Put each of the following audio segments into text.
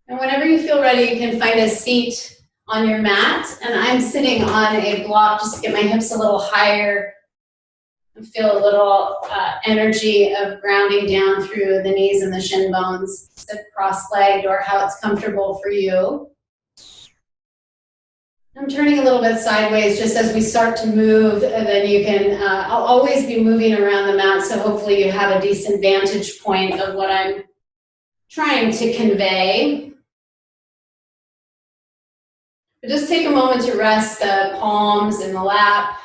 And whenever you feel ready, you can find a seat on your mat. And I'm sitting on a block just to get my hips a little higher and feel a little energy of grounding down through the knees and the shin bones. Sit cross-legged or how it's comfortable for you. I'm turning a little bit sideways just as we start to move, and then you can, I'll always be moving around the mat, so hopefully you have a decent vantage point of what I'm trying to convey. But just take a moment to rest the palms in the lap,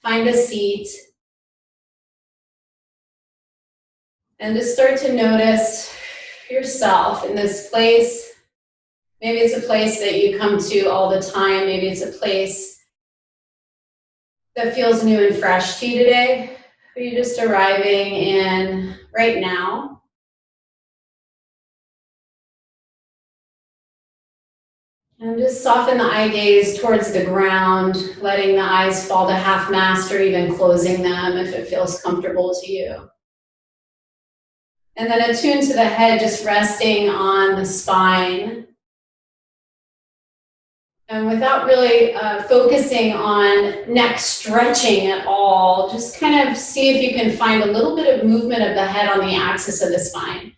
find a seat, and just start to notice yourself in this place. Maybe it's a place that you come to all the time. Maybe it's a place that feels new and fresh to you today. Or you're just arriving in right now. And just soften the eye gaze towards the ground, letting the eyes fall to half mast or even closing them if it feels comfortable to you. And then attune to the head, just resting on the spine. And without really focusing on neck stretching at all, just kind of see if you can find a little bit of movement of the head on the axis of the spine.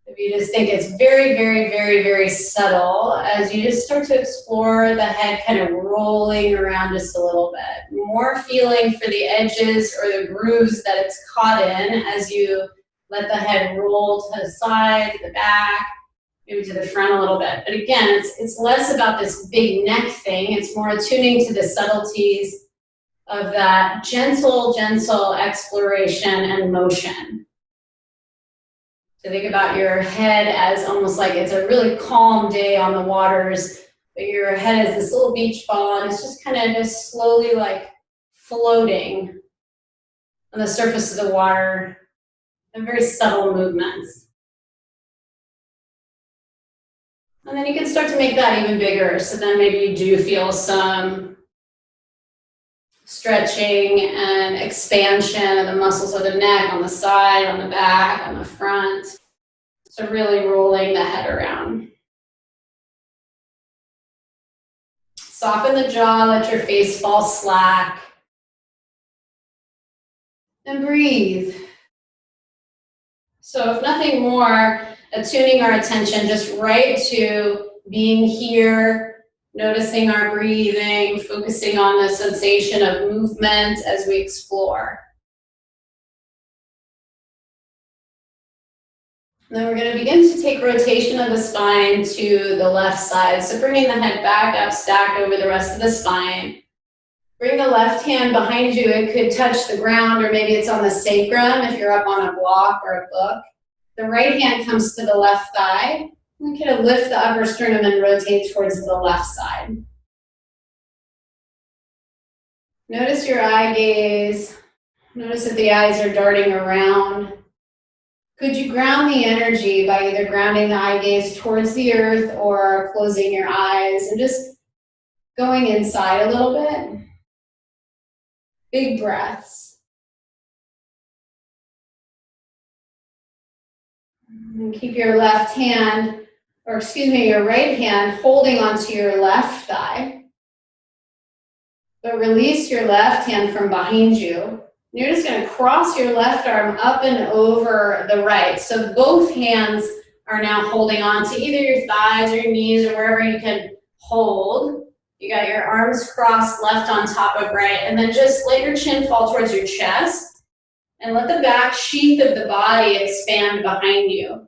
If you just think it's very, very, very, very subtle, as you just start to explore the head kind of rolling around just a little bit. More feeling for the edges or the grooves that it's caught in as you let the head roll to the side, to the back, maybe to the front a little bit. But again, it's less about this big neck thing. It's more attuning to the subtleties of that gentle, gentle exploration and motion. So think about your head as almost like it's a really calm day on the waters, but your head is this little beach ball, and it's just kind of just slowly like floating on the surface of the water in very subtle movements. And then you can start to make that even bigger. So then maybe you do feel some stretching and expansion of the muscles of the neck on the side, on the back, on the front. So really rolling the head around. Soften the jaw, let your face fall slack. And breathe. So if nothing more, attuning our attention just right to being here, noticing our breathing, focusing on the sensation of movement as we explore. And then we're going to begin to take rotation of the spine to the left side. So bringing the head back up, stacked over the rest of the spine. Bring the left hand behind you. It could touch the ground, or maybe it's on the sacrum if you're up on a block or a book. The right hand comes to the left thigh. We kind of lift the upper sternum and rotate towards the left side. Notice your eye gaze. Notice that the eyes are darting around. Could you ground the energy by either grounding the eye gaze towards the earth or closing your eyes and just going inside a little bit? Big breaths. And keep your left hand, or excuse me, your right hand holding onto your left thigh. But release your left hand from behind you. You're just going to cross your left arm up and over the right. So both hands are now holding on to either your thighs or your knees or wherever you can hold. You got your arms crossed, left on top of right. And then just let your chin fall towards your chest. And let the back sheath of the body expand behind you.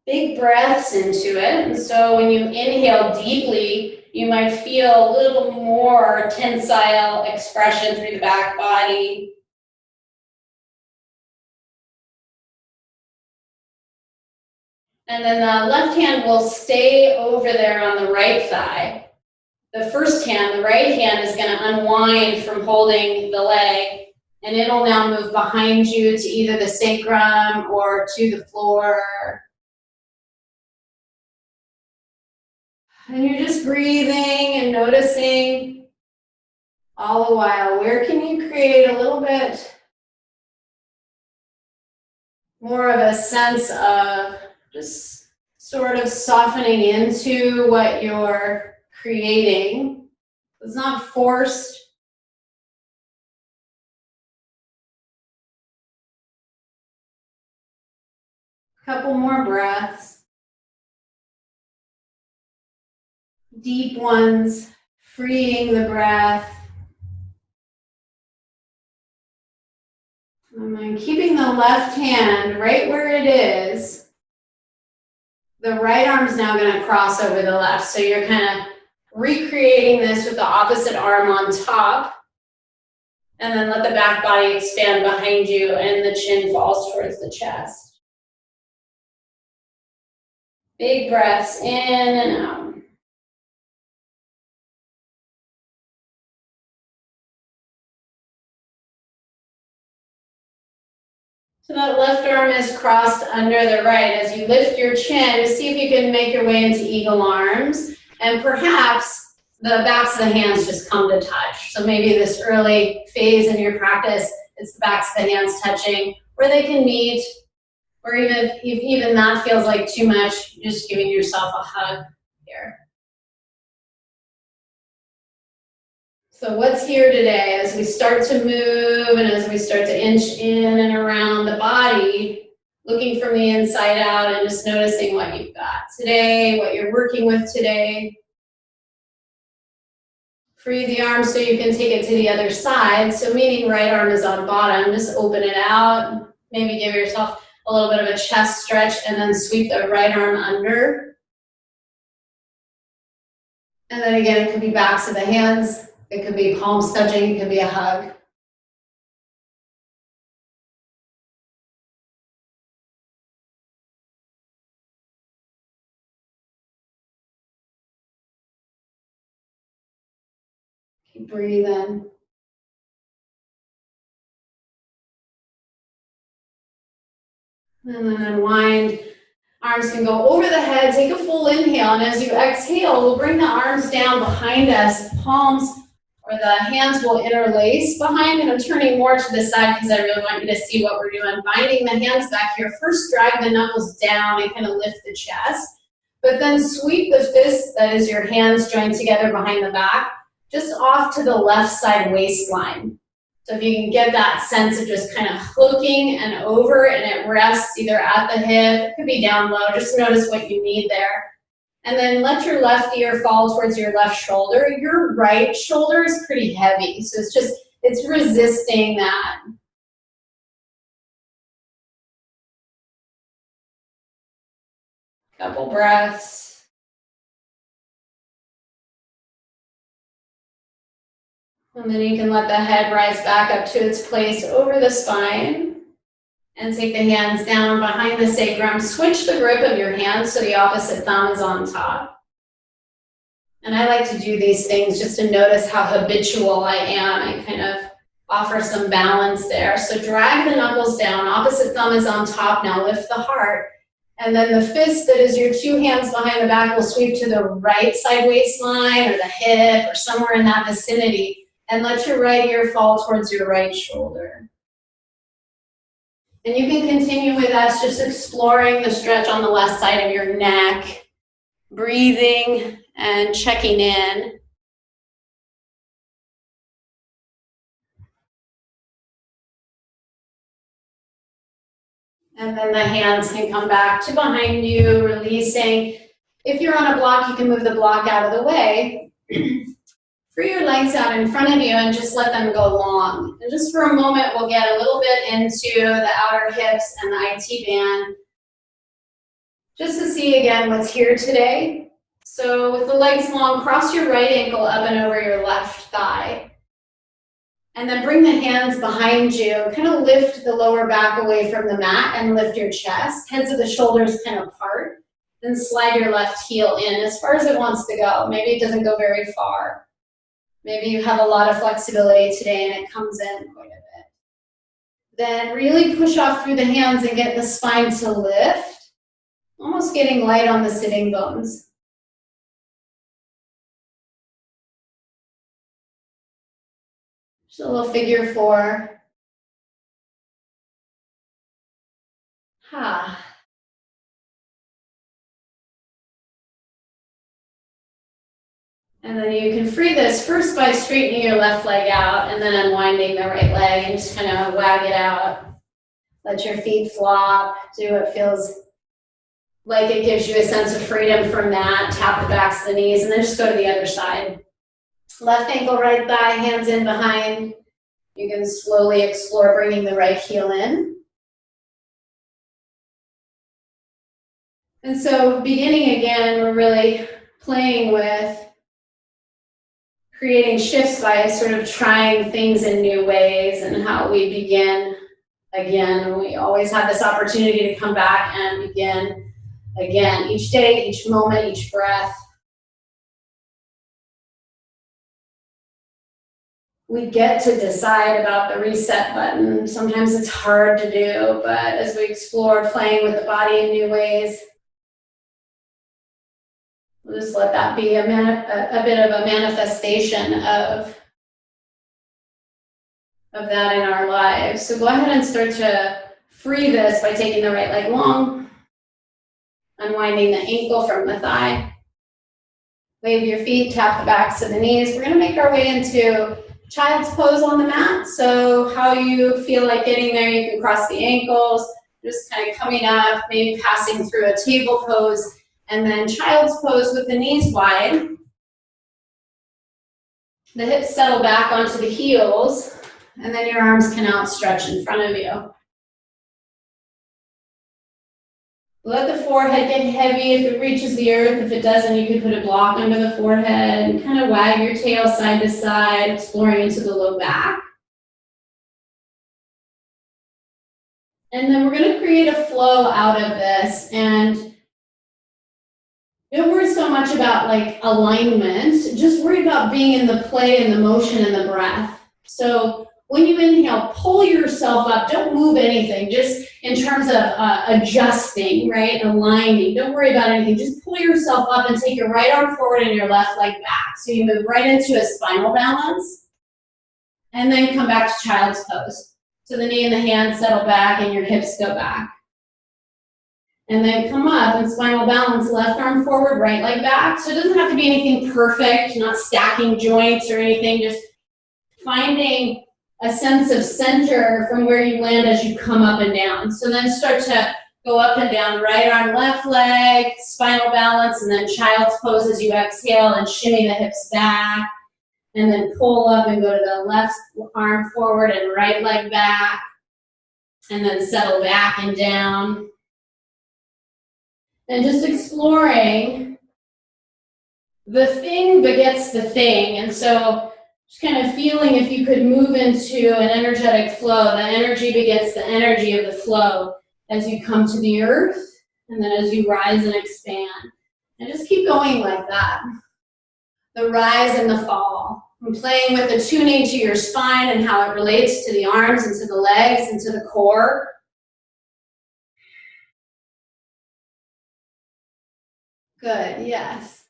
Big breaths into it. And so when you inhale deeply, you might feel a little more tensile expression through the back body. And then the left hand will stay over there on the right thigh. The first hand, the right hand, is going to unwind from holding the leg, and it'll now move behind you to either the sacrum or to the floor. And you're just breathing and noticing all the while, where can you create a little bit more of a sense of just sort of softening into what you're creating. It's not forced. Couple more breaths. Deep ones, freeing the breath. And then keeping the left hand right where it is. The right arm's now going to cross over the left. So you're kind of recreating this with the opposite arm on top. And then let the back body expand behind you and the chin falls towards the chest. Big breaths in and out. So that left arm is crossed under the right. As you lift your chin, see if you can make your way into eagle arms. And perhaps the backs of the hands just come to touch. So maybe this early phase in your practice, it's the backs of the hands touching, or they can meet, or even if that feels like too much, just giving yourself a hug here. So what's here today as we start to move and as we start to inch in and around the body, looking from the inside out and just noticing what you've got today, what you're working with today. Free the arm so you can take it to the other side. So meaning right arm is on bottom, just open it out. Maybe give yourself a little bit of a chest stretch and then sweep the right arm under. And then again, it could be backs of the hands. It could be palms touching, it could be a hug. Keep breathing. And then unwind. Arms can go over the head, take a full inhale, and as you exhale, we'll bring the arms down behind us, palms or the hands will interlace behind, and I'm turning more to the side because I really want you to see what we're doing. Binding the hands back here. First, drag the knuckles down and kind of lift the chest, but then sweep the fist, that is your hands joined together behind the back, just off to the left side waistline. So if you can get that sense of just kind of hooking and over, and it rests either at the hip, it could be down low, just notice what you need there. And then let your left ear fall towards your left shoulder. Your right shoulder is pretty heavy, so it's resisting that. Couple breaths. And then you can let the head rise back up to its place over the spine. And take the hands down behind the sacrum. Switch the grip of your hands so the opposite thumb is on top. And I like to do these things just to notice how habitual I am and kind of offer some balance there. So drag the knuckles down, opposite thumb is on top. Now lift the heart. And then the fist that is your two hands behind the back will sweep to the right side waistline or the hip or somewhere in that vicinity. And let your right ear fall towards your right shoulder. And you can continue with us just exploring the stretch on the left side of your neck, breathing and checking in. And then the hands can come back to behind you, releasing. If you're on a block, you can move the block out of the way. Free your legs out in front of you and just let them go long. And just for a moment, we'll get a little bit into the outer hips and the IT band. Just to see again what's here today. So with the legs long, cross your right ankle up and over your left thigh. And then bring the hands behind you. Kind of lift the lower back away from the mat and lift your chest. Heads of the shoulders kind of part. Then slide your left heel in as far as it wants to go. Maybe it doesn't go very far. Maybe you have a lot of flexibility today and it comes in quite a bit. Then really push off through the hands and get the spine to lift. Almost getting light on the sitting bones. Just a little figure four. And then you can free this first by straightening your left leg out and then unwinding the right leg and just kind of wag it out. Let your feet flop, do what feels like it gives you a sense of freedom from that. Tap the backs of the knees and then just go to the other side. Left ankle, right thigh, hands in behind. You can slowly explore bringing the right heel in. And so beginning again, we're really playing with creating shifts by sort of trying things in new ways and how we begin again. We always have this opportunity to come back and begin again, each day, each moment, each breath. We get to decide about the reset button. Sometimes it's hard to do, but as we explore playing with the body in new ways, we'll just let that be a bit of a manifestation of that in our lives. So go ahead and start to free this by taking the right leg long, unwinding the ankle from the thigh. Wave your feet, tap the backs of the knees. We're going to make our way into child's pose on the mat. So how you feel like getting there, you can cross the ankles, just kind of coming up, maybe passing through a table pose, and then child's pose with the knees wide. The hips settle back onto the heels, and then your arms can outstretch in front of you. Let the forehead get heavy if it reaches the earth. If it doesn't, you can put a block under the forehead and kind of wag your tail side to side, exploring into the low back. And then we're going to create a flow out of this. And don't worry so much about like alignment. Just worry about being in the play and the motion and the breath. So when you inhale, pull yourself up. Don't move anything, just in terms of adjusting, right? Aligning. Don't worry about anything. Just pull yourself up and take your right arm forward and your left leg back. So you move right into a spinal balance. And then come back to child's pose. So the knee and the hand settle back and your hips go back. And then come up and spinal balance, left arm forward, right leg back. So it doesn't have to be anything perfect, not stacking joints or anything, just finding a sense of center from where you land as you come up and down. So then start to go up and down, right arm, left leg, spinal balance, and then child's pose as you exhale and shimmy the hips back. And then pull up and go to the left arm forward and right leg back. And then settle back and down. And just exploring the thing begets the thing. And so just kind of feeling if you could move into an energetic flow. The energy begets the energy of the flow as you come to the earth and then as you rise and expand. And just keep going like that. The rise and the fall. And playing with the tuning to your spine and how it relates to the arms and to the legs and to the core. Good, yes.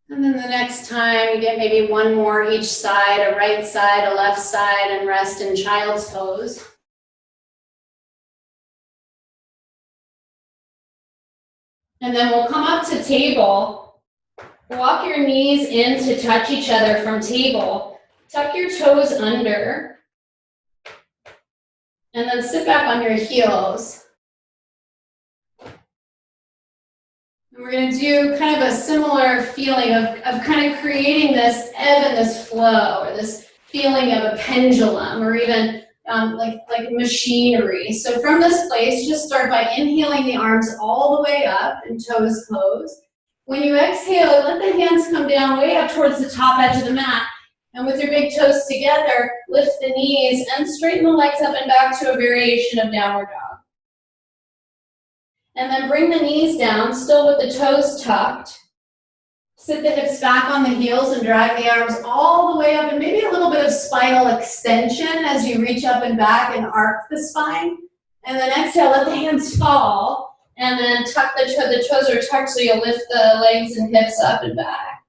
And then the next time you get maybe one more each side, a right side, a left side, and rest in child's pose. And then we'll come up to table. Walk your knees in to touch each other from table. Tuck your toes under. And then sit back on your heels. We're going to do kind of a similar feeling of kind of creating this ebb and this flow, or this feeling of a pendulum, or even like machinery. So from this place, just start by inhaling the arms all the way up and toes closed. When you exhale, let the hands come down way up towards the top edge of the mat. And with your big toes together, lift the knees and straighten the legs up and back to a variation of downward dog. And then bring the knees down, still with the toes tucked. Sit the hips back on the heels and drag the arms all the way up, and maybe a little bit of spinal extension as you reach up and back and arc the spine. And then exhale, let the hands fall, and then tuck the toes are tucked so you'll lift the legs and hips up and back.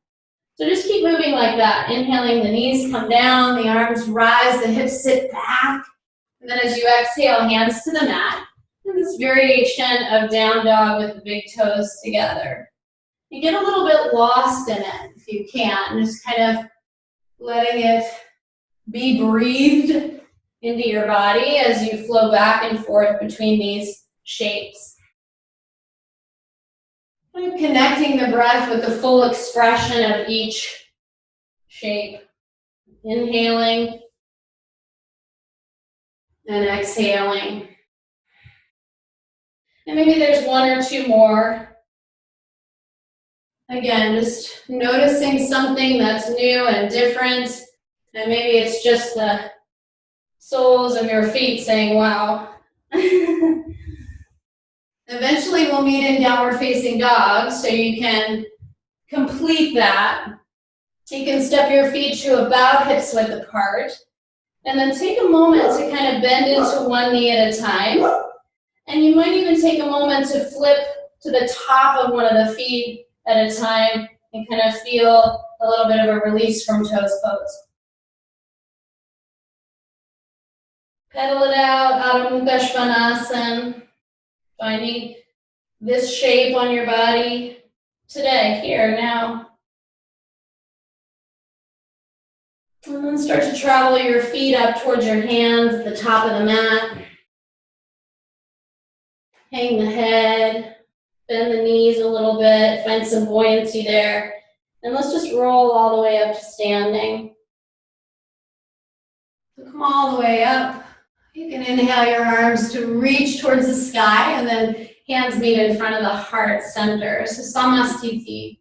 So just keep moving like that. Inhaling, the knees come down, the arms rise, the hips sit back. And Then as you exhale, hands to the mat. And this variation of down dog with the big toes together. You get a little bit lost in it if you can, just kind of letting it be breathed into your body as you flow back and forth between these shapes. Kind of connecting the breath with the full expression of each shape. Inhaling and exhaling. And maybe there's one or two more. Again, just noticing something that's new and different. And maybe it's just the soles of your feet saying, wow. Eventually we'll meet in downward facing dog, so you can complete that. You can step your feet to about hips width apart. And then take a moment to kind of bend into one knee at a time. And you might even take a moment to flip to the top of one of the feet at a time and kind of feel a little bit of a release from toes pose. Pedal it out, Adho Mukha Svanasana, finding this shape on your body today, here, now. And then start to travel your feet up towards your hands at the top of the mat. Hang the head, bend the knees a little bit, find some buoyancy there. And let's just roll all the way up to standing. So come all the way up. You can inhale your arms to reach towards the sky, and then hands meet in front of the heart center. So Samastiti.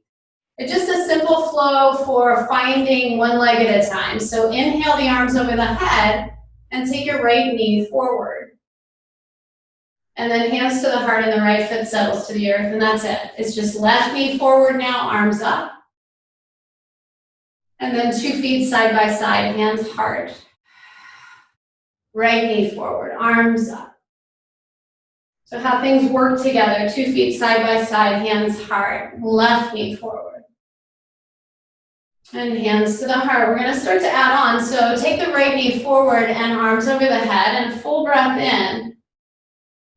It's just a simple flow for finding one leg at a time. So inhale the arms over the head and take your right knee forward. And then hands to the heart and the right foot settles to the earth, and that's it. It's just left knee forward now, arms up. And then 2 feet side by side, hands heart. Right knee forward, arms up. So how things work together, 2 feet side by side, hands heart, left knee forward. And hands to the heart. We're going to start to add on. So take the right knee forward and arms over the head and full breath in.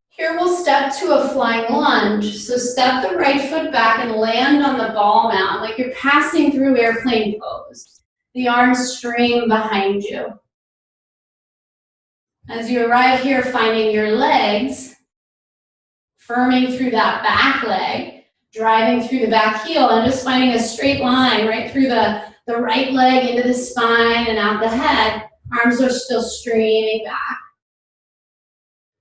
Here we'll step to a flying lunge. So step the right foot back and land on the ball mount like you're passing through airplane pose. The arms stream behind you. As you arrive here, finding your legs, firming through that back leg, driving through the back heel, and just finding a straight line right through the right leg into the spine and out the head. Arms are still streaming back.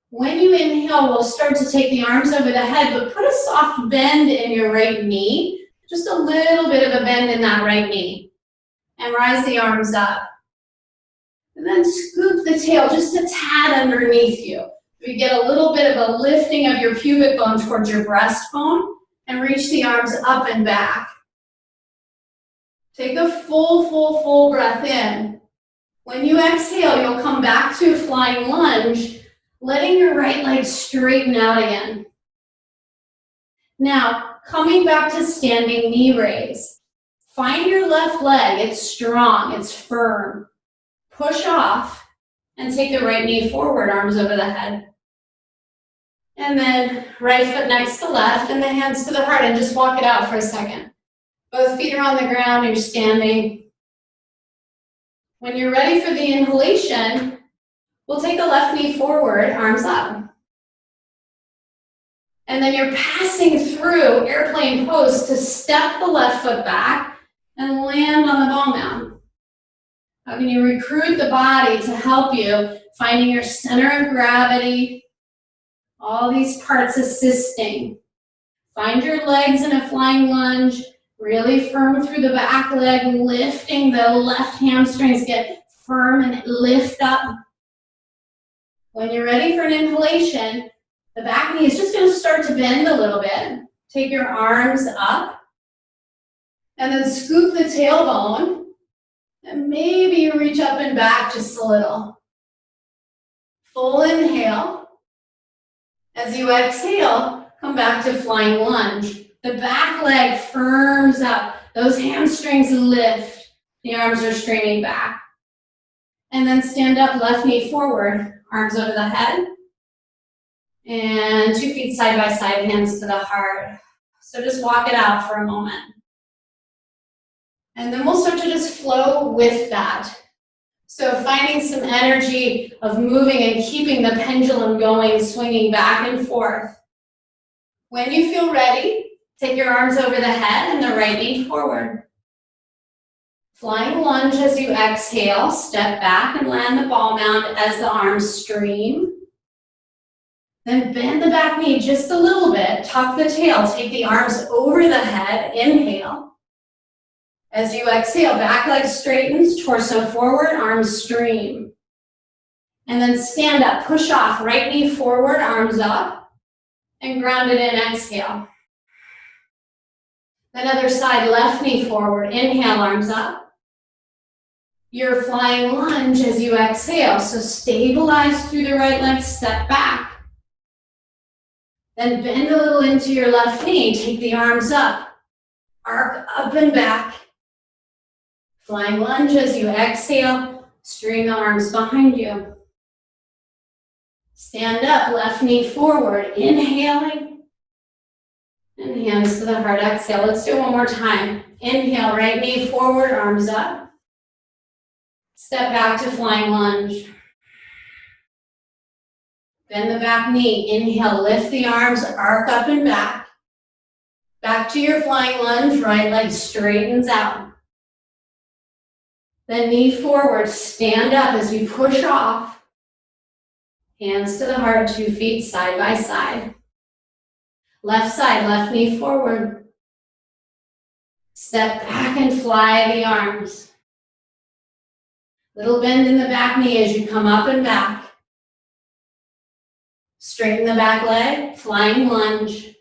When you inhale, we'll start to take the arms over the head, but put a soft bend in your right knee, just a little bit of a bend in that right knee. And rise the arms up. And then scoop the tail just a tad underneath you. You get a little bit of a lifting of your pubic bone towards your breastbone, and reach the arms up and back. Take a full breath in. When you exhale, you'll come back to a flying lunge, letting your right leg straighten out again. Now, coming back to standing knee raise. Find your left leg. It's strong, it's firm. Push off and take the right knee forward, arms over the head. And then right foot next to left and the hands to the heart, and just walk it out for a second. Both feet are on the ground, you're standing. When you're ready for the inhalation, we'll take the left knee forward, arms up. And then you're passing through airplane pose to step the left foot back and land on the ball mount. How can you recruit the body to help you finding your center of gravity? All these parts assisting. Find your legs in a flying lunge, really firm through the back leg, lifting the left hamstrings, get firm and lift up. When you're ready for an inhalation, the back knee is just going to start to bend a little bit. Take your arms up, and then scoop the tailbone, and maybe you reach up and back just a little. Full inhale. As you exhale, come back to flying lunge. The back leg firms up. Those hamstrings lift. The arms are straining back. And then stand up, left knee forward, arms over the head. And 2 feet side by side, hands to the heart. So just walk it out for a moment. And then we'll start to just flow with that. So finding some energy of moving and keeping the pendulum going, swinging back and forth. When you feel ready, take your arms over the head and the right knee forward. Flying lunge as you exhale, step back and land the ball mount as the arms stream. Then bend the back knee just a little bit, tuck the tail, take the arms over the head, inhale. As you exhale, back leg straightens, torso forward, arms stream. And then stand up, push off, right knee forward, arms up, and ground it in, exhale. Then other side, left knee forward, inhale, arms up. Your flying lunge as you exhale, so stabilize through the right leg, step back. Then bend a little into your left knee, take the arms up, arc up and back. Flying lunge as you exhale, string the arms behind you. Stand up, left knee forward, inhaling. And hands to the heart, exhale. Let's do it one more time. Inhale, right knee forward, arms up. Step back to flying lunge. Bend the back knee, inhale, lift the arms, arc up and back. Back to your flying lunge, right leg straightens out. Then knee forward, stand up as you push off. Hands to the heart, 2 feet side by side. Left side, left knee forward. Step back and fly the arms. Little bend in the back knee as you come up and back. Straighten the back leg, flying lunge.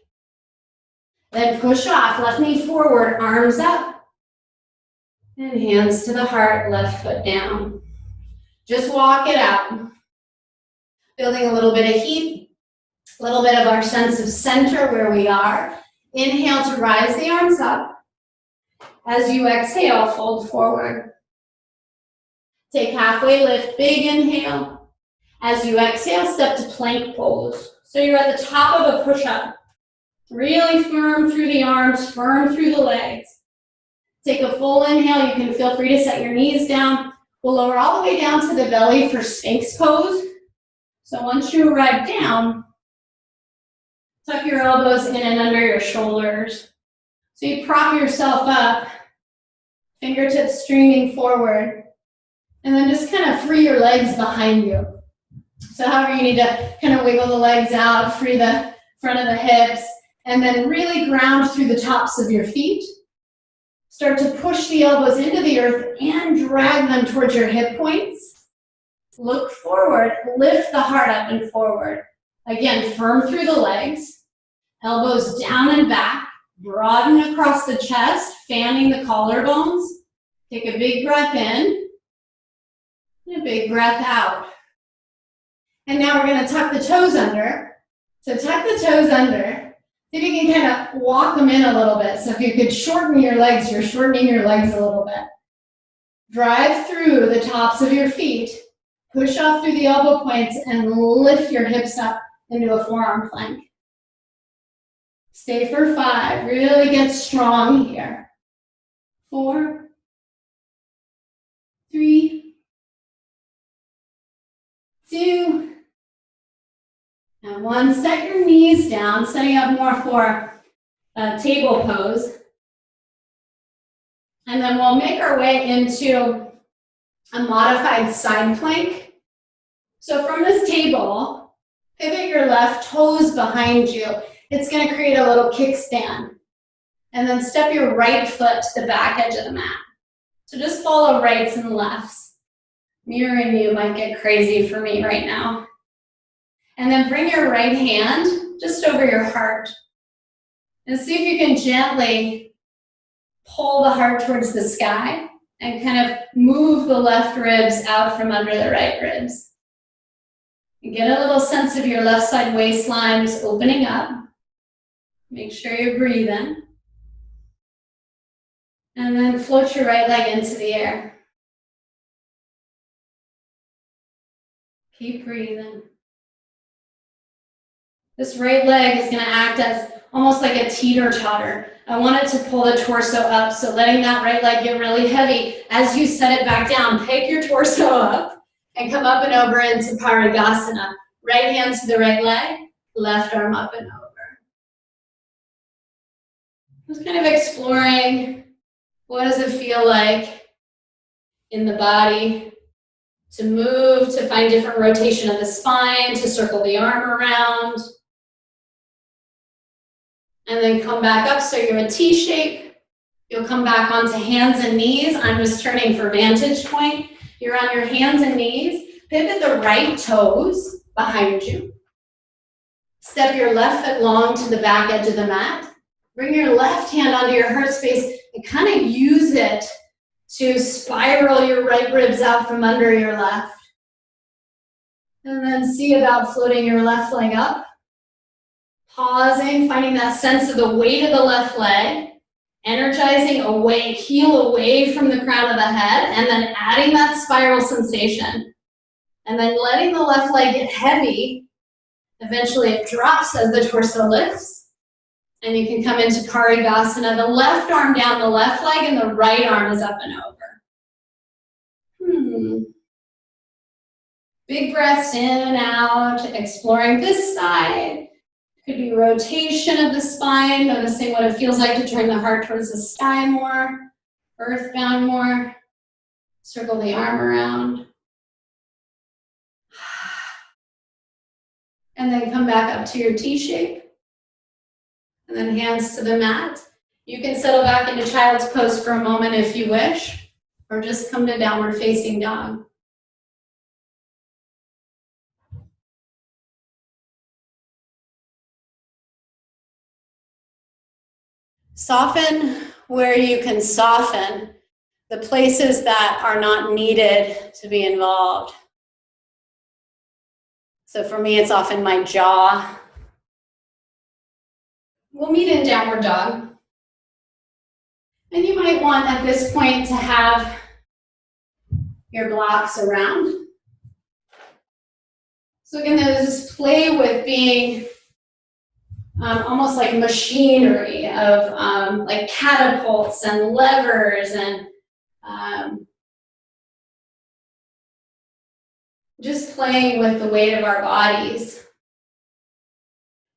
Then push off, left knee forward, arms up. And hands to the heart, left foot down. Just walk it out. Building a little bit of heat, a little bit of our sense of center where we are. Inhale to rise the arms up. As you exhale, fold forward. Take halfway lift, big inhale. As you exhale, step to plank pose. So you're at the top of a push-up. Really firm through the arms, firm through the legs. Take a full inhale. You can feel free to set your knees down. We'll lower all the way down to the belly for Sphinx pose. So once you arrive down, tuck your elbows in and under your shoulders. So you prop yourself up, fingertips streaming forward, and then just kind of free your legs behind you. So however you need to kind of wiggle the legs out, free the front of the hips, and then really ground through the tops of your feet. Start to push the elbows into the earth and drag them towards your hip points. Look forward, lift the heart up and forward. Again, firm through the legs, elbows down and back, broaden across the chest, fanning the collarbones. Take a big breath in and a big breath out. And now we're going to tuck the toes under. So tuck the toes under. See if you can kind of walk them in a little bit. So if you could shorten your legs, you're shortening your legs a little bit. Drive through the tops of your feet. Push off through the elbow points and lift your hips up into a forearm plank. Stay for 5. Really get strong here. 4, 3, 2, and 1. Set your knees down, setting up more for a table pose. And then we'll make our way into a modified side plank. So from this table, pivot your left toes behind you. It's going to create a little kickstand. And then step your right foot to the back edge of the mat. So just follow rights and lefts. Mirroring you might get crazy for me right now. And then bring your right hand just over your heart. And see if you can gently pull the heart towards the sky and kind of move the left ribs out from under the right ribs. And get a little sense of your left side waistline just opening up. Make sure you're breathing. And then float your right leg into the air. Keep breathing. This right leg is going to act as almost like a teeter-totter. I want it to pull the torso up, so letting that right leg get really heavy. As you set it back down, pick your torso up and come up and over into Power Vinyasa. Right hand to the right leg, left arm up and over. Just kind of exploring, what does it feel like in the body to move, to find different rotation of the spine, to circle the arm around. And then come back up so you're a T shape. You'll come back onto hands and knees. I'm just turning for vantage point. You're on your hands and knees. Pivot the right toes behind you. Step your left foot long to the back edge of the mat. Bring your left hand onto your heart space and kind of use it to spiral your right ribs out from under your left. And then see about floating your left leg up. Pausing, finding that sense of the weight of the left leg. Energizing away, heel away from the crown of the head, and then adding that spiral sensation. And then letting the left leg get heavy. Eventually it drops as the torso lifts. And you can come into Parigasana, the left arm down the left leg, and the right arm is up and over. Big breaths in and out, exploring this side. Could be rotation of the spine, noticing what it feels like to turn the heart towards the sky more, earthbound more. Circle the arm around. And then come back up to your T shape. And then hands to the mat. You can settle back into child's pose for a moment if you wish, or just come to downward facing dog. Soften where you can soften, the places that are not needed to be involved. So for me, it's often my jaw. We'll meet in downward dog. And you might want at this point to have your blocks around. So again, there's this play with being almost like machinery of like catapults and levers and just playing with the weight of our bodies.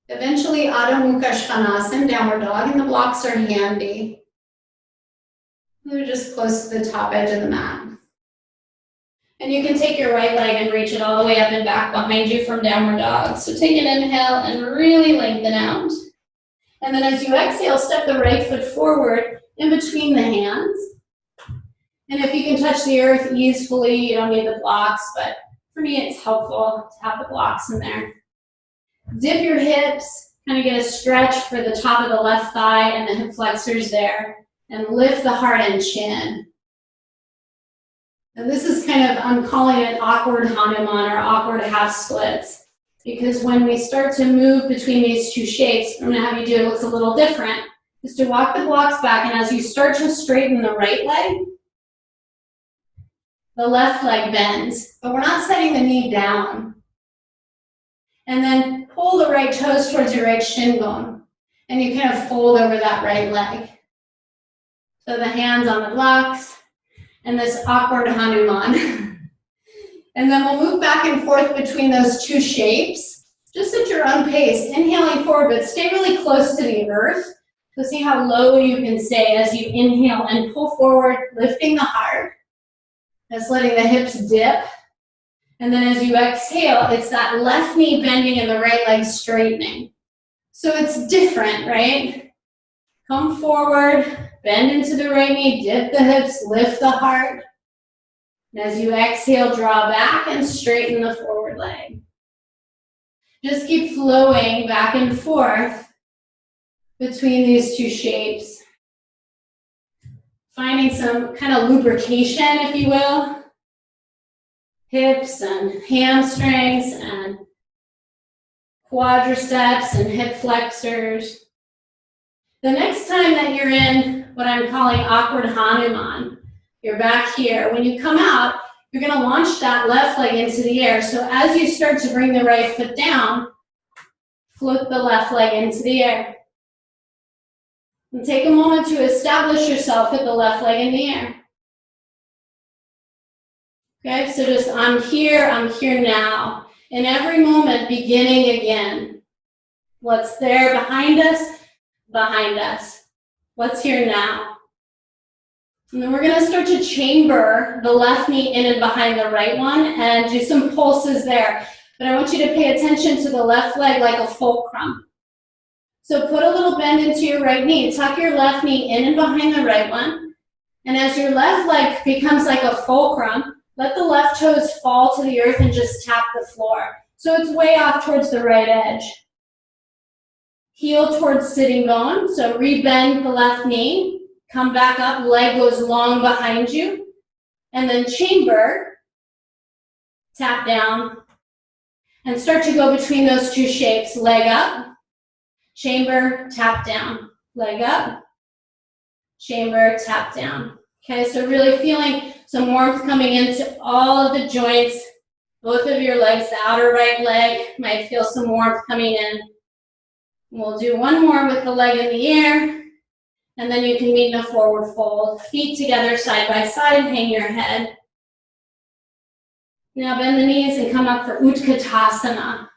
Eventually, Adho Mukha Svanasana, downward dog, and the blocks are handy. They're just close to the top edge of the mat. And you can take your right leg and reach it all the way up and back behind you from downward dog. So take an inhale and really lengthen out. And then as you exhale, step the right foot forward in between the hands. And if you can touch the earth easily, you don't need the blocks, but for me it's helpful to have the blocks in there. Dip your hips, kind of get a stretch for the top of the left thigh and the hip flexors there. And lift the heart and chin. And this is kind of, I'm calling it awkward Hanuman or awkward half splits. Because when we start to move between these two shapes, I'm going to have you do it looks a little different, is to walk the blocks back, and as you start to straighten the right leg, the left leg bends, but we're not setting the knee down. And then pull the right toes towards your right shin bone, and you kind of fold over that right leg. So the hands on the blocks, and this awkward Hanuman. And then we'll move back and forth between those two shapes, just at your own pace, inhaling forward, but stay really close to the earth. So see how low you can stay as you inhale and pull forward, lifting the heart. That's letting the hips dip. And then as you exhale, it's that left knee bending and the right leg straightening. So it's different, right? Come forward. Bend into the right knee, dip the hips, lift the heart. And as you exhale, draw back and straighten the forward leg. Just keep flowing back and forth between these two shapes. Finding some kind of lubrication, if you will. Hips and hamstrings and quadriceps and hip flexors. The next time that you're in what I'm calling awkward Hanuman, you're back here. When you come out, you're going to launch that left leg into the air. So as you start to bring the right foot down, float the left leg into the air. And take a moment to establish yourself with the left leg in the air. Okay, so just I'm here now. In every moment, beginning again. What's there behind us? Behind us. What's here now? And then we're going to start to chamber the left knee in and behind the right one and do some pulses there. But I want you to pay attention to the left leg like a fulcrum. So put a little bend into your right knee. Tuck your left knee in and behind the right one. And as your left leg becomes like a fulcrum, let the left toes fall to the earth and just tap the floor. So it's way off towards the right edge. Heel towards sitting bone. So rebend the left knee. Come back up, leg goes long behind you. And then chamber, tap down, and start to go between those two shapes. Leg up, chamber, tap down. Leg up, chamber, tap down. Okay, so really feeling some warmth coming into all of the joints. Both of your legs, the outer right leg might feel some warmth coming in. We'll do one more with the leg in the air. And then you can meet in a forward fold. Feet together side by side, hang your head. Now bend the knees and come up for Utkatasana.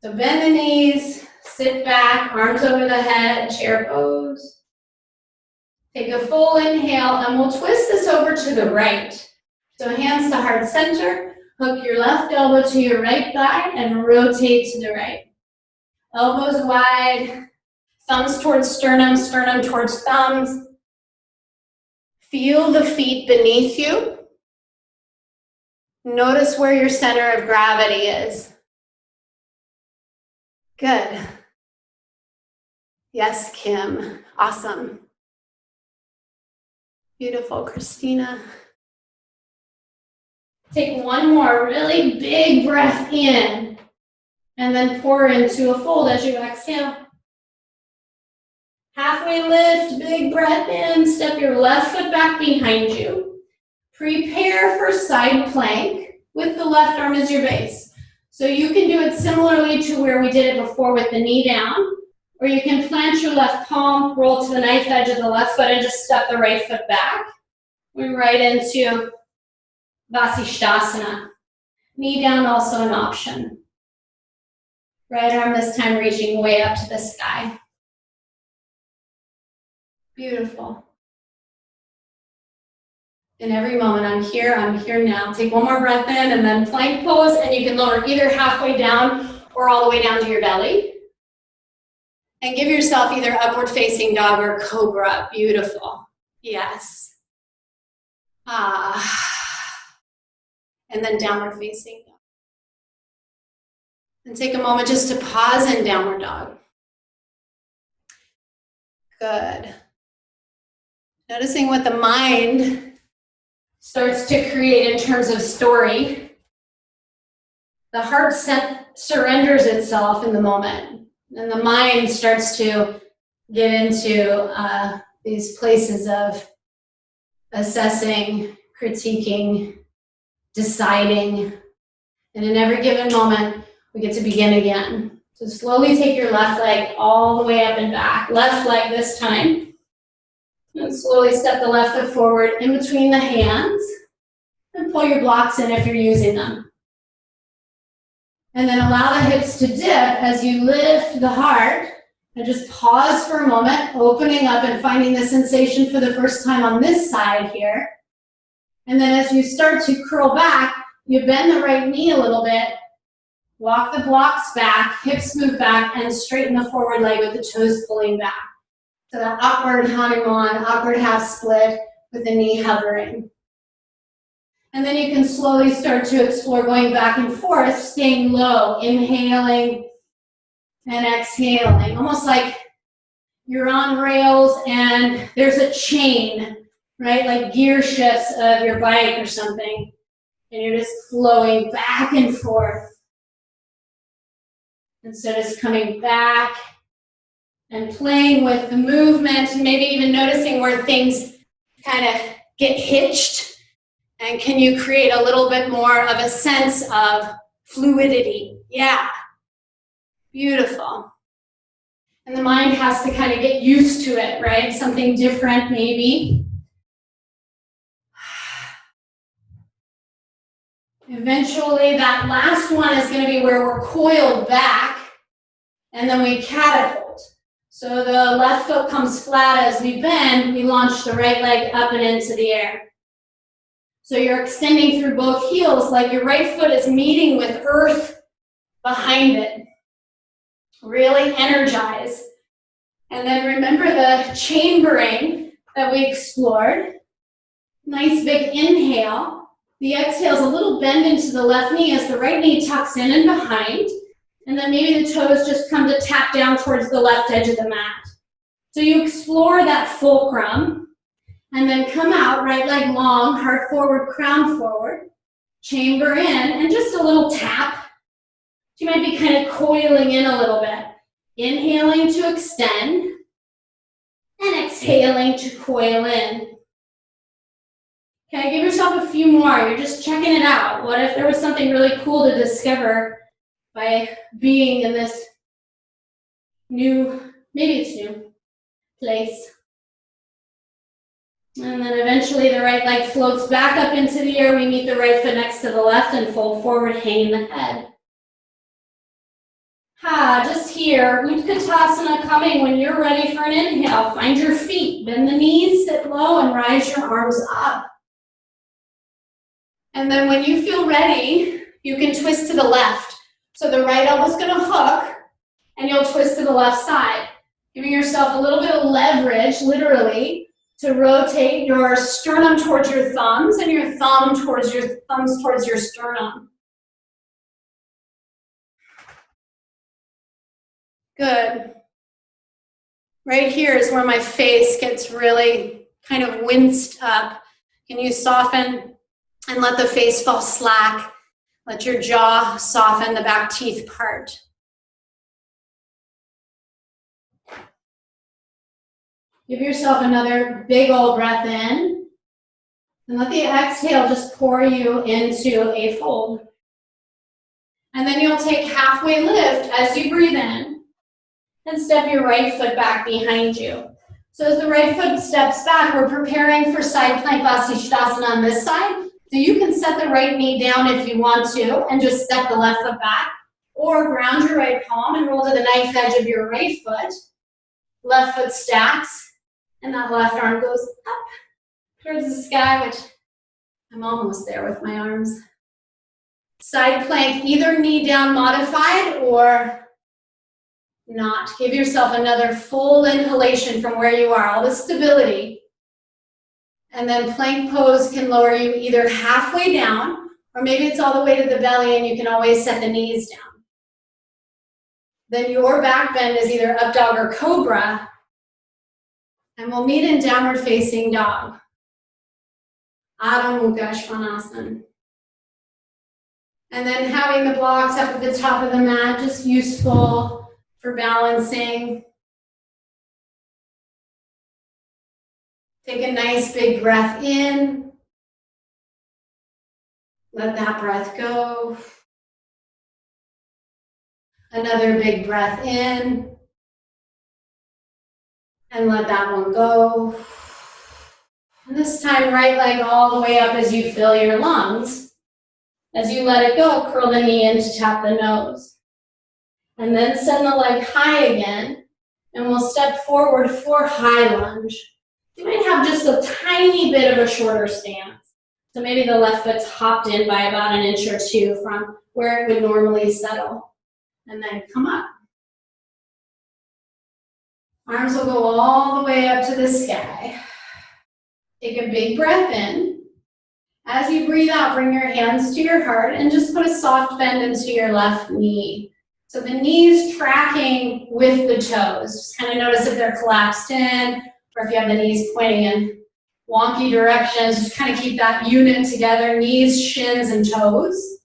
So bend the knees, sit back, arms over the head, chair pose. Take a full inhale and we'll twist this over to the right. So hands to heart center, hook your left elbow to your right thigh and rotate to the right. Elbows wide. Thumbs towards sternum, sternum towards thumbs. Feel the feet beneath you. Notice where your center of gravity is. Good. Yes, Kim. Awesome. Beautiful, Christina. Take one more really big breath in and then pour into a fold as you exhale. Halfway lift, big breath in, step your left foot back behind you. Prepare for side plank with the left arm as your base. So you can do it similarly to where we did it before with the knee down, or you can plant your left palm, roll to the knife edge of the left foot and just step the right foot back. We're right into Vasisthasana. Knee down also an option. Right arm this time reaching way up to the sky. Beautiful. In every moment, I'm here now. Take one more breath in and then plank pose, and you can lower either halfway down or all the way down to your belly. And give yourself either upward facing dog or cobra. Beautiful. Yes. And then downward facing dog. And take a moment just to pause in downward dog. Good. Noticing what the mind starts to create in terms of story. The heart surrenders itself in the moment, and the mind starts to get into these places of assessing, critiquing, deciding, and in every given moment, we get to begin again. So slowly take your left leg all the way up and back. Left leg this time. And slowly step the left foot forward in between the hands and pull your blocks in if you're using them. And then allow the hips to dip as you lift the heart and just pause for a moment, opening up and finding the sensation for the first time on this side here. And then as you start to curl back, you bend the right knee a little bit, walk the blocks back, hips move back, and straighten the forward leg with the toes pulling back. So that upward Hanuman, upward half split with the knee hovering. And then you can slowly start to explore going back and forth, staying low, inhaling and exhaling. Almost like you're on rails and there's a chain, right? Like gear shifts of your bike or something. And you're just flowing back and forth. And so just coming back and playing with the movement, and maybe even noticing where things kind of get hitched And can you create a little bit more of a sense of fluidity? Yeah, beautiful. And the mind has to kind of get used to it, right? Something different maybe. Eventually that last one is going to be where we're coiled back and then we catapult. So the left foot comes flat as we bend, we launch the right leg up and into the air. So you're extending through both heels like your right foot is meeting with earth behind it. Really energize. And then remember the chambering that we explored. Nice big inhale. The exhale is a little bend into the left knee as the right knee tucks in and behind. And then maybe the toes just come to tap down towards the left edge of the mat. So you explore that fulcrum and then come out, right leg long, heart forward, crown forward. Chamber in and just a little tap. You might be kind of coiling in a little bit. Inhaling to extend and exhaling to coil in. Okay, give yourself a few more. You're just checking it out. What if there was something really cool to discover by being in this new, maybe it's new, place. And then eventually the right leg floats back up into the air. We meet the right foot next to the left and fold forward, hanging the head. Just here, Utkatasana coming when you're ready for an inhale. Find your feet, bend the knees, sit low, and rise your arms up. And then when you feel ready, you can twist to the left. So the right elbow's gonna hook, and you'll twist to the left side, giving yourself a little bit of leverage, literally, to rotate your sternum towards your thumbs and your thumbs towards your sternum. Good. Right here is where my face gets really kind of winced up. Can you soften and let the face fall slack? Let your jaw soften, the back teeth part. Give yourself another big old breath in. And let the exhale just pour you into a fold. And then you'll take halfway lift as you breathe in. And step your right foot back behind you. So as the right foot steps back, we're preparing for side plank Vasisthasana on this side. So you can set the right knee down if you want to and just step the left foot back. Or ground your right palm and roll to the knife edge of your right foot. Left foot stacks and that left arm goes up towards the sky, which I'm almost there with my arms. Side plank, either knee down modified or not. Give yourself another full inhalation from where you are, all the stability. And then plank pose can lower you either halfway down, or maybe it's all the way to the belly and you can always set the knees down. Then your back bend is either up dog or cobra. And we'll meet in downward facing dog. Adho Mukha Svanasana. And then having the blocks up at the top of the mat, just useful for balancing. Take a nice big breath in. Let that breath go. Another big breath in. And let that one go. And this time, right leg all the way up as you fill your lungs. As you let it go, curl the knee in to tap the nose. And then send the leg high again, and we'll step forward for high lunge. You might have just a tiny bit of a shorter stance. So maybe the left foot's hopped in by about an inch or two from where it would normally settle. And then come up. Arms will go all the way up to the sky. Take a big breath in. As you breathe out, bring your hands to your heart and just put a soft bend into your left knee. So the knees tracking with the toes. Just kind of notice if they're collapsed in, or if you have the knees pointing in wonky directions. Just kind of keep that unit together, knees, shins, and toes.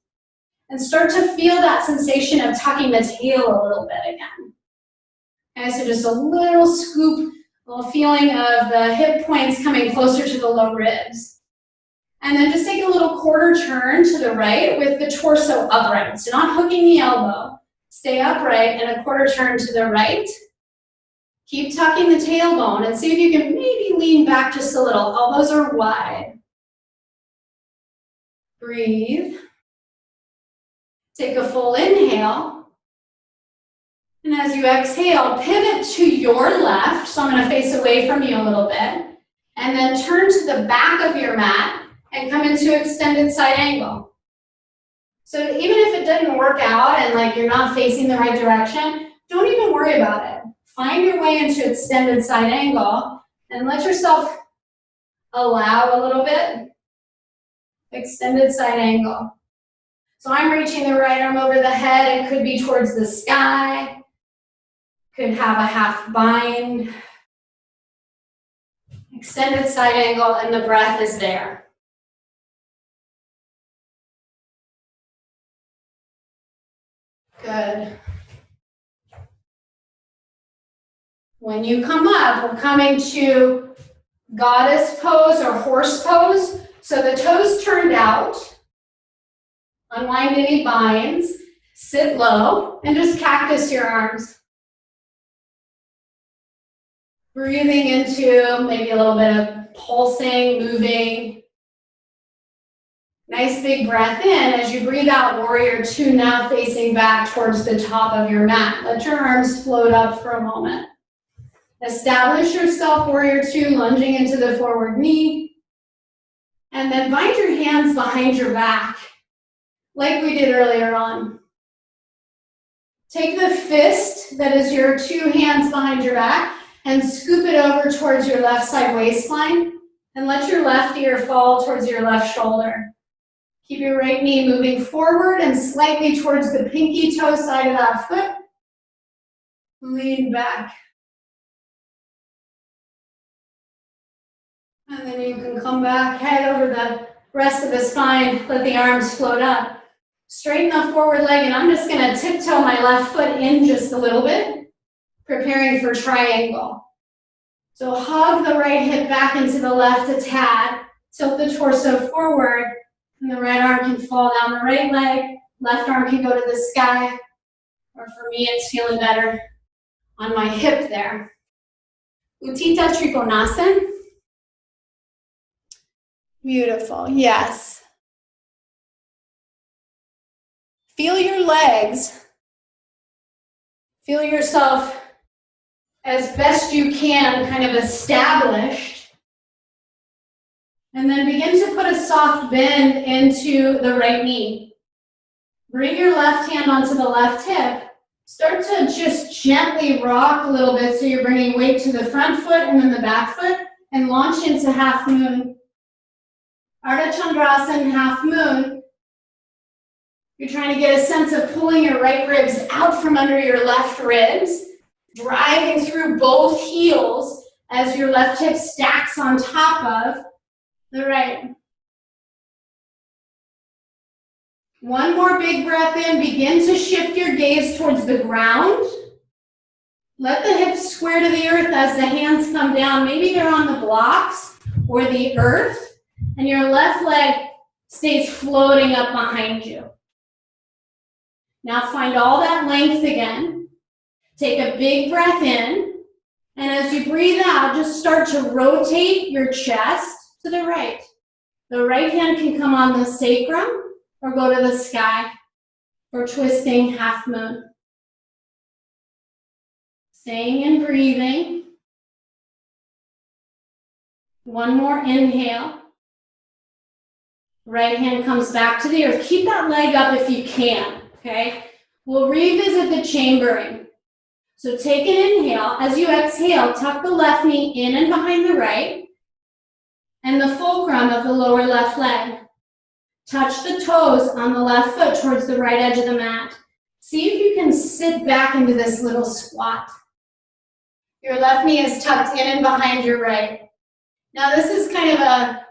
And start to feel that sensation of tucking the tail a little bit again. Okay, so just a little scoop, a little feeling of the hip points coming closer to the low ribs. And then just take a little quarter turn to the right with the torso upright. So not hooking the elbow. Stay upright and a quarter turn to the right. Keep tucking the tailbone and see if you can maybe lean back just a little. Elbows are wide. Breathe. Take a full inhale. And as you exhale, pivot to your left. So I'm going to face away from you a little bit. And then turn to the back of your mat and come into extended side angle. So even if it didn't work out and like you're not facing the right direction, don't even worry about it. Find your way into extended side angle and let yourself allow a little bit. Extended side angle. So I'm reaching the right arm over the head. It could be towards the sky. Could have a half bind. Extended side angle and the breath is there. Good. When you come up, we're coming to goddess pose or horse pose. So the toes turned out. Unwind any binds. Sit low and just cactus your arms. Breathing into maybe a little bit of pulsing, moving. Nice big breath in. As you breathe out, warrior two, now facing back towards the top of your mat. Let your arms float up for a moment. Establish yourself, warrior two, lunging into the forward knee. And then bind your hands behind your back, like we did earlier on. Take the fist, that is your two hands behind your back, and scoop it over towards your left side waistline. And let your left ear fall towards your left shoulder. Keep your right knee moving forward and slightly towards the pinky toe side of that foot. Lean back. And then you can come back, head over the rest of the spine, let the arms float up. Straighten the forward leg, and I'm just gonna tiptoe my left foot in just a little bit, preparing for triangle. So hug the right hip back into the left a tad, tilt the torso forward, and the right arm can fall down the right leg, left arm can go to the sky, or for me, it's feeling better on my hip there. Utthita Trikonasana. Beautiful, yes. Feel your legs. Feel yourself as best you can, kind of established. And then begin to put a soft bend into the right knee. Bring your left hand onto the left hip. Start to just gently rock a little bit so you're bringing weight to the front foot and then the back foot, and launch into half moon. Ardha Chandrasana, half moon. You're trying to get a sense of pulling your right ribs out from under your left ribs, driving through both heels as your left hip stacks on top of the right. One more big breath in. Begin to shift your gaze towards the ground. Let the hips square to the earth as the hands come down. Maybe they're on the blocks or the earth. And your left leg stays floating up behind you. Now find all that length again. Take a big breath in. And as you breathe out, just start to rotate your chest to the right. The right hand can come on the sacrum or go to the sky for twisting half moon. Staying and breathing. One more inhale. Right hand comes back to the earth. Keep that leg up if you can, okay? We'll revisit the chambering. So take an inhale. As you exhale, tuck the left knee in and behind the right, and the fulcrum of the lower left leg. Touch the toes on the left foot towards the right edge of the mat. See if you can sit back into this little squat. Your left knee is tucked in and behind your right. Now this is kind of a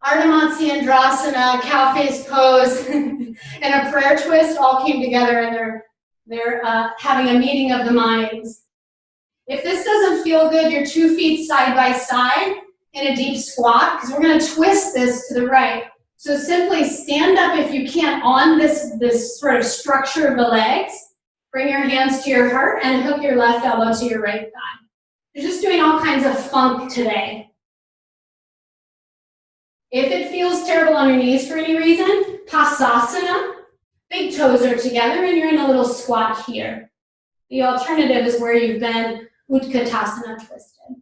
Ardha Matsyendrasana, cow face pose, and a prayer twist all came together, and they're having a meeting of the minds. If this doesn't feel good, your 2 feet side by side in in a deep squat because we're going to twist this to the right. So simply stand up if you can on this sort of structure of the legs. Bring your hands to your heart and hook your left elbow to your right thigh. You're just doing all kinds of funk today. If it feels terrible on your knees for any reason, Pasasana, big toes are together and you're in a little squat here. The alternative is where you've been Utkatasana twisted.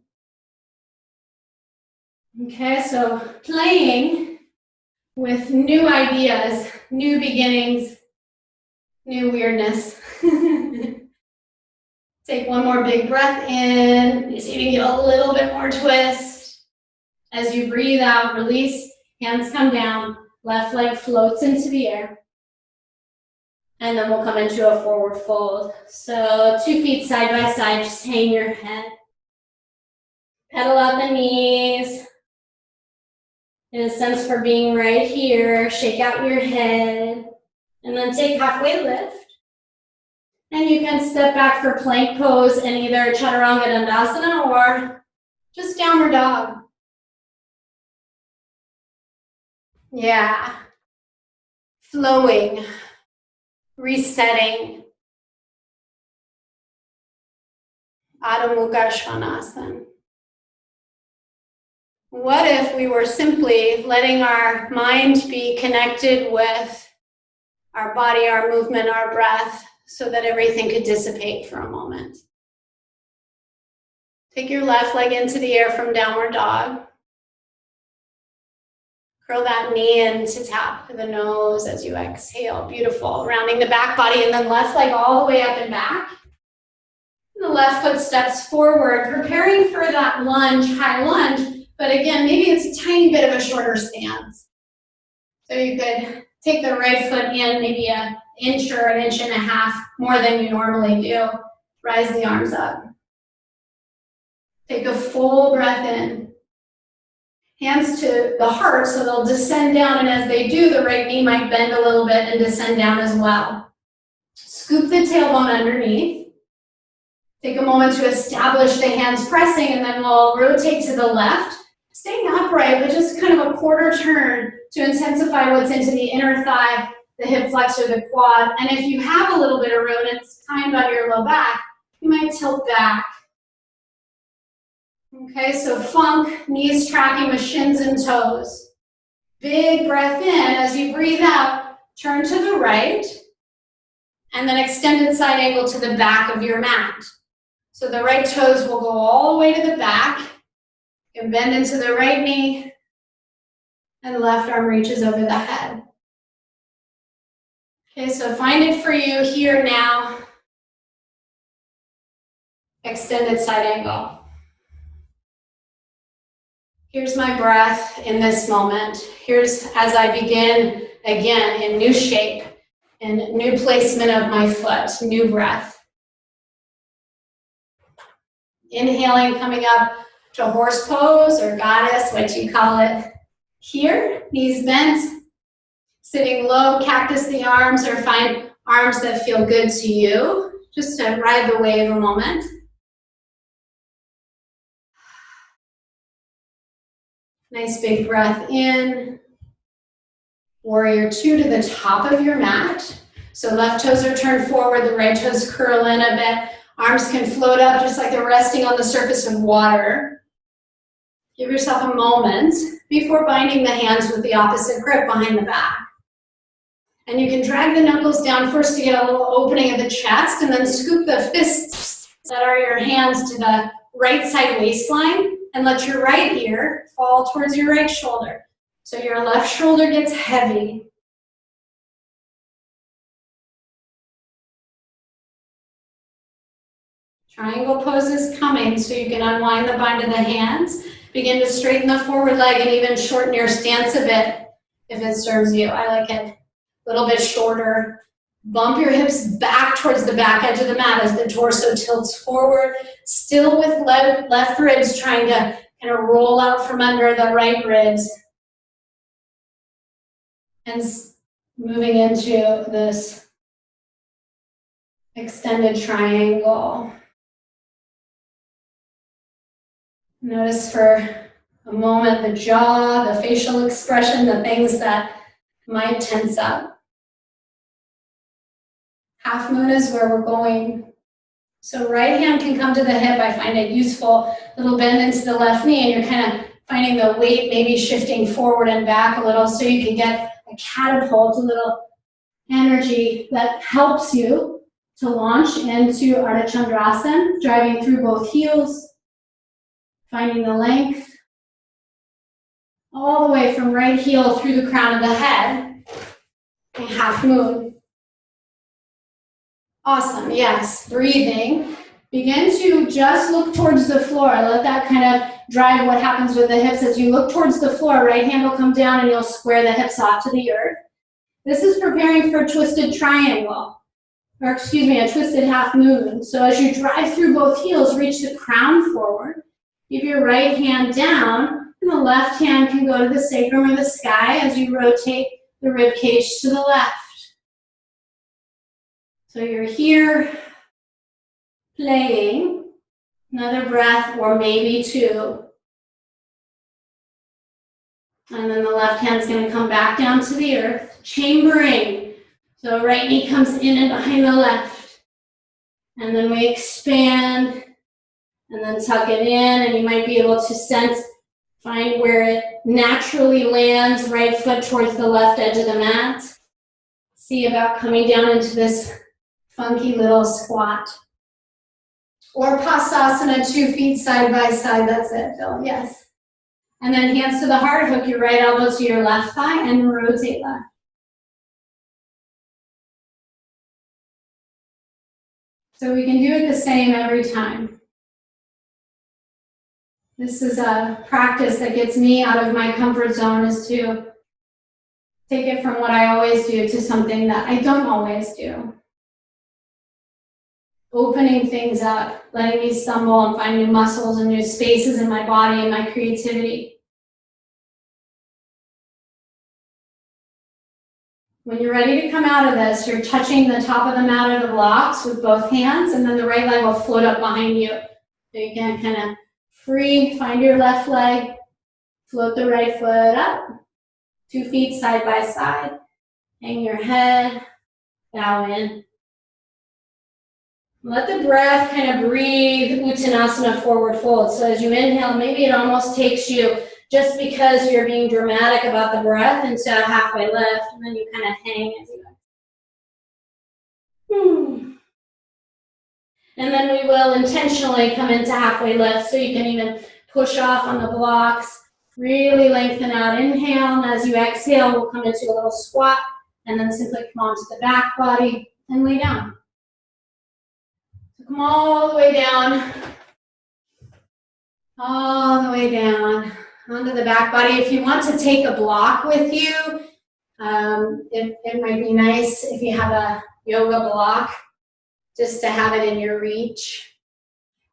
Okay, so playing with new ideas, new beginnings, new weirdness. Take one more big breath in. See if you can get a little bit more twist. As you breathe out, release, hands come down, left leg floats into the air. And then we'll come into a forward fold. So 2 feet side by side, just hang your head. Pedal out the knees. In a sense for being right here, shake out your head. And then take halfway lift. And you can step back for plank pose in either Chaturanga Dandasana or just downward dog. Yeah. Flowing. Resetting. Adho Mukha Svanasana. What if we were simply letting our mind be connected with our body, our movement, our breath, so that everything could dissipate for a moment? Take your left leg into the air from downward dog. Curl that knee in to tap the nose as you exhale. Beautiful. Rounding the back body and then left leg all the way up and back. And the left foot steps forward, preparing for that lunge, high lunge. But again, maybe it's a tiny bit of a shorter stance. So you could take the right foot in maybe an inch or an inch and a half more than you normally do. Rise the arms up. Take a full breath in. Hands to the heart, so they'll descend down, and as they do, the right knee might bend a little bit and descend down as well. Scoop the tailbone underneath. Take a moment to establish the hands pressing, and then we'll rotate to the left, staying upright, but just kind of a quarter turn to intensify what's into the inner thigh, the hip flexor, the quad. And if you have a little bit of room and it's timed on your low back, you might tilt back. Okay, so funk, knees tracking with shins and toes. Big breath in. As you breathe out, turn to the right, and then extended side angle to the back of your mat. So the right toes will go all the way to the back. You can bend into the right knee, and the left arm reaches over the head. Okay, so find it for you here now. Extended side angle. Here's my breath in this moment. Here's as I begin again in new shape, in new placement of my foot, new breath. Inhaling, coming up to horse pose or goddess, what you call it here. Knees bent, sitting low, cactus the arms, or find arms that feel good to you, just to ride the wave a moment. Nice big breath in. Warrior 2 to the top of your mat. So left toes are turned forward, the right toes curl in a bit. Arms can float up just like they're resting on the surface of water. Give yourself a moment before binding the hands with the opposite grip behind the back. And you can drag the knuckles down first to get a little opening of the chest, and then scoop the fists that are your hands to the right side waistline, and let your right ear fall towards your right shoulder. So your left shoulder gets heavy. Triangle pose is coming, so you can unwind the bind of the hands. Begin to straighten the forward leg and even shorten your stance a bit if it serves you. I like it a little bit shorter. Bump your hips back towards the back edge of the mat as the torso tilts forward, still with left ribs trying to kind of roll out from under the right ribs. And moving into this extended triangle. Notice for a moment, the jaw, the facial expression, the things that might tense up. Half moon is where we're going. So right hand can come to the hip. I find it useful. Little bend into the left knee, and you're kind of finding the weight maybe shifting forward and back a little so you can get a catapult, a little energy that helps you to launch into Ardha Chandrasana, driving through both heels, finding the length, all the way from right heel through the crown of the head, and half moon. Awesome, yes, breathing. Begin to just look towards the floor. Let that kind of drive what happens with the hips. As you look towards the floor, right hand will come down and you'll square the hips off to the earth. This is preparing for a twisted triangle, or excuse me, a twisted half moon. So as you drive through both heels, reach the crown forward. Give your right hand down, and the left hand can go to the sacrum or the sky as you rotate the rib cage to the left. So you're here, playing, another breath or maybe two. And then the left hand's going to come back down to the earth, chambering. So right knee comes in and behind the left. And then we expand and then tuck it in, and you might be able to sense, find where it naturally lands, right foot towards the left edge of the mat. See about coming down into this funky little squat. Or Pasasana, 2 feet side by side, that's it, Phil, yes. And then hands to the heart, hook your right elbow to your left thigh and rotate left. So we can do it the same every time. This is a practice that gets me out of my comfort zone, is to take it from what I always do to something that I don't always do. Opening things up, letting me stumble and find new muscles and new spaces in my body and my creativity. When you're ready to come out of this, you're touching the top of the mat or the blocks with both hands, and then the right leg will float up behind you. So you can kind of free, find your left leg, float the right foot up, 2 feet side by side, hang your head, bow in. Let the breath kind of breathe Uttanasana, forward fold. So as you inhale, maybe it almost takes you, just because you're being dramatic about the breath, into halfway lift, and then you kind of hang as you And then we will intentionally come into halfway lift, so you can even push off on the blocks, really lengthen out, inhale, and as you exhale, we'll come into a little squat, and then simply come onto the back body and lay down. Come all the way down, onto the back body. If you want to take a block with you, it might be nice if you have a yoga block, just to have it in your reach.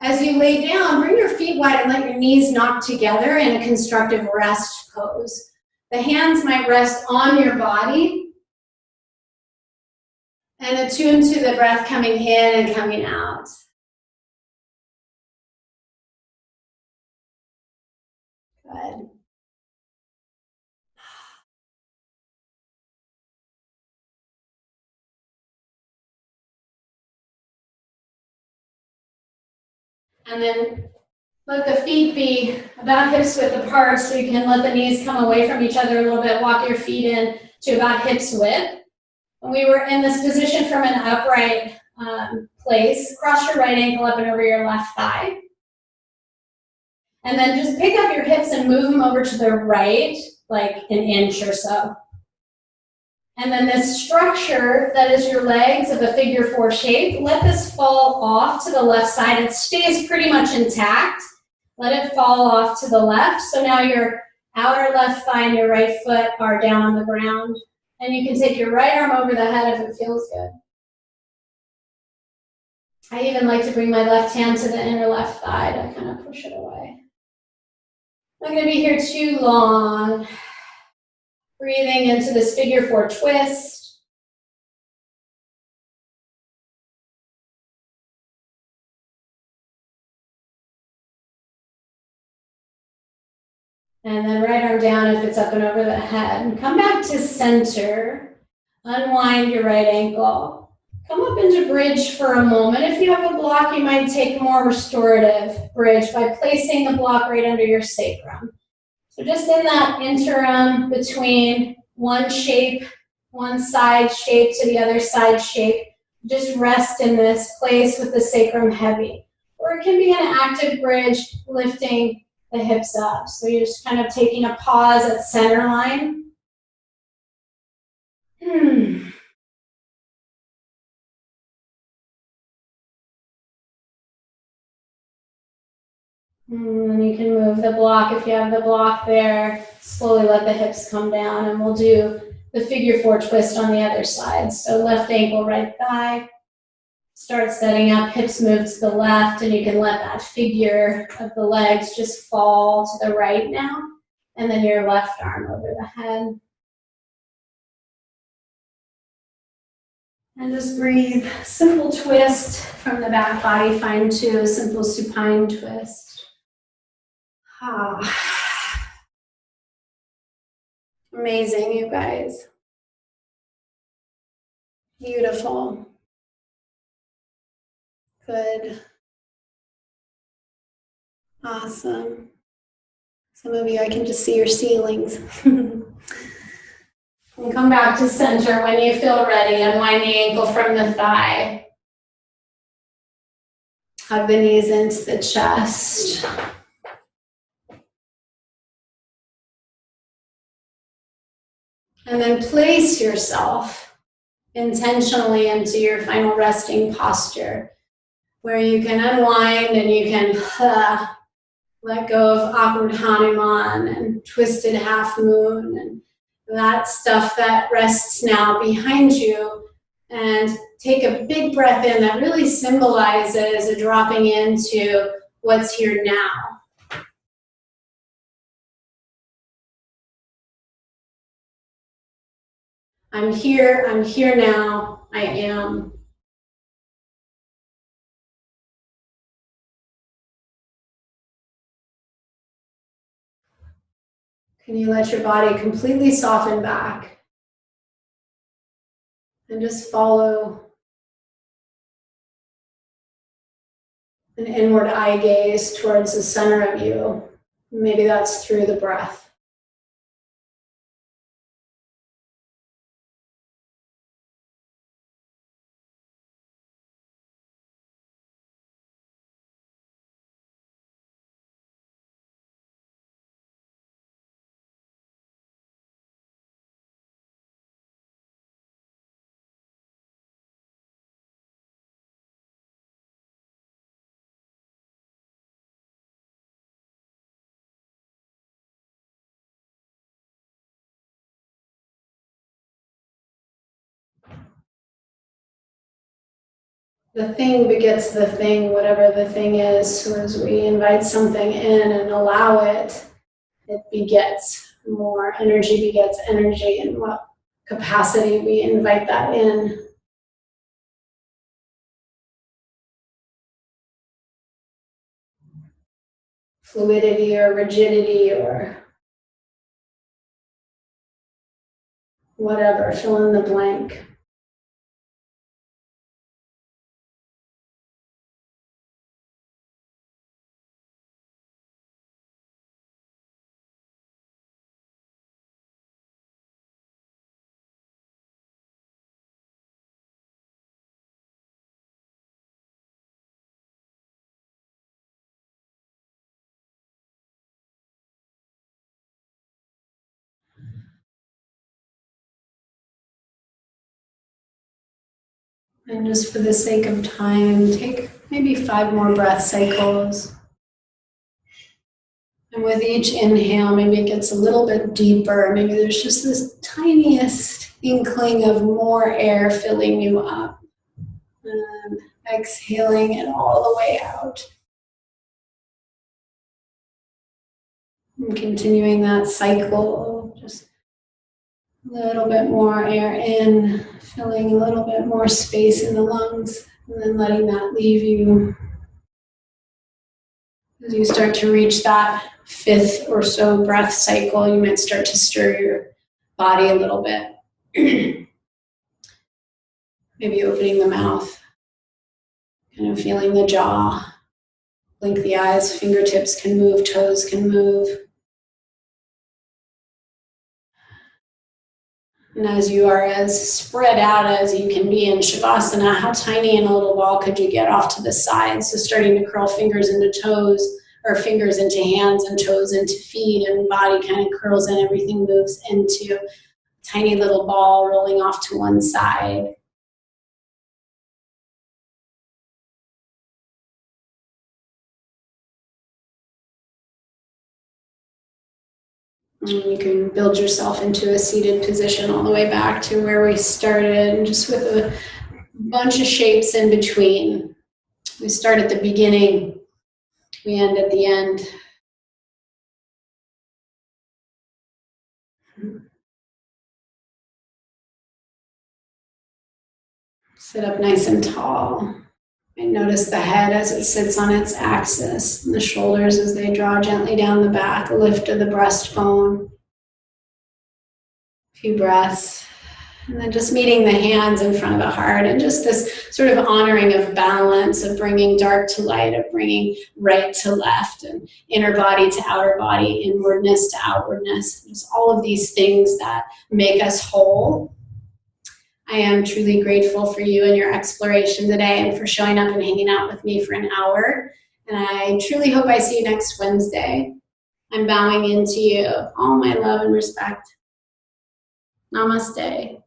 As you lay down, bring your feet wide and let your knees knock together in a constructive rest pose. The hands might rest on your body, and attune to the breath coming in and coming out. Good. And then let the feet be about hips width apart, so you can let the knees come away from each other a little bit. Walk your feet in to about hips width. When we were in this position from an upright place, cross your right ankle up and over your left thigh. And then just pick up your hips and move them over to the right, like an inch or so. And then this structure that is your legs of a figure 4 shape, let this fall off to the left side. It stays pretty much intact. Let it fall off to the left. So now your outer left thigh and your right foot are down on the ground. And you can take your right arm over the head if it feels good. I even like to bring my left hand to the inner left thigh to kind of push it away. I'm not going to be here too long. Breathing into this figure 4 twist. And then right arm down if it's up and over the head. And come back to center. Unwind your right ankle. Come up into bridge for a moment. If you have a block, you might take a more restorative bridge by placing the block right under your sacrum. So just in that interim between one shape, one side shape to the other side shape, just rest in this place with the sacrum heavy. Or it can be an active bridge, lifting the hips up. So you're just kind of taking a pause at center line. And you can move the block if you have the block there. Slowly let the hips come down, and we'll do the figure 4 twist on the other side. So left ankle, right thigh. Start setting up, hips move to the left, and you can let that figure of the legs just fall to the right now. And then your left arm over the head. And just breathe. Simple twist from the back body. Find 2, simple supine twist. Amazing, you guys. Beautiful. Good. Awesome. Some of you, I can just see your ceilings. And come back to center when you feel ready. Unwind the ankle from the thigh. Hug the knees into the chest. And then place yourself intentionally into your final resting posture, where you can unwind and you can let go of awkward Hanuman and twisted half moon and that stuff that rests now behind you, and take a big breath in that really symbolizes a dropping into what's here now. I'm here now, I am. Can you let your body completely soften back and just follow an inward eye gaze towards the center of you? Maybe that's through the breath. The thing begets the thing, whatever the thing is. So as we invite something in and allow it, it begets more. Energy begets energy, and what capacity we invite that in. Fluidity or rigidity or whatever, fill in the blank. And just for the sake of time, take maybe 5 more breath cycles. And with each inhale, maybe it gets a little bit deeper. Maybe there's just this tiniest inkling of more air filling you up. And exhaling it all the way out. And continuing that cycle, just a little bit more air in, filling a little bit more space in the lungs, and then letting that leave you. As you start to reach that 5th or so breath cycle, you might start to stir your body a little bit. Maybe opening the mouth, kind of feeling the jaw. Blink the eyes, fingertips can move, toes can move. And as you are as spread out as you can be in Shavasana, how tiny in a little ball could you get off to the side? So starting to curl fingers into toes, or fingers into hands and toes into feet, and body kind of curls in, everything moves into a tiny little ball rolling off to one side. And you can build yourself into a seated position all the way back to where we started, just with a bunch of shapes in between. We start at the beginning, we end at the end. Sit up nice and tall. And notice the head as it sits on its axis, and the shoulders as they draw gently down the back, a lift of the breastbone. A few breaths. And then just meeting the hands in front of the heart, and just this sort of honoring of balance, of bringing dark to light, of bringing right to left, and inner body to outer body, inwardness to outwardness. There's all of these things that make us whole. I am truly grateful for you and your exploration today, and for showing up and hanging out with me for an hour. And I truly hope I see you next Wednesday. I'm bowing into you. All my love and respect. Namaste.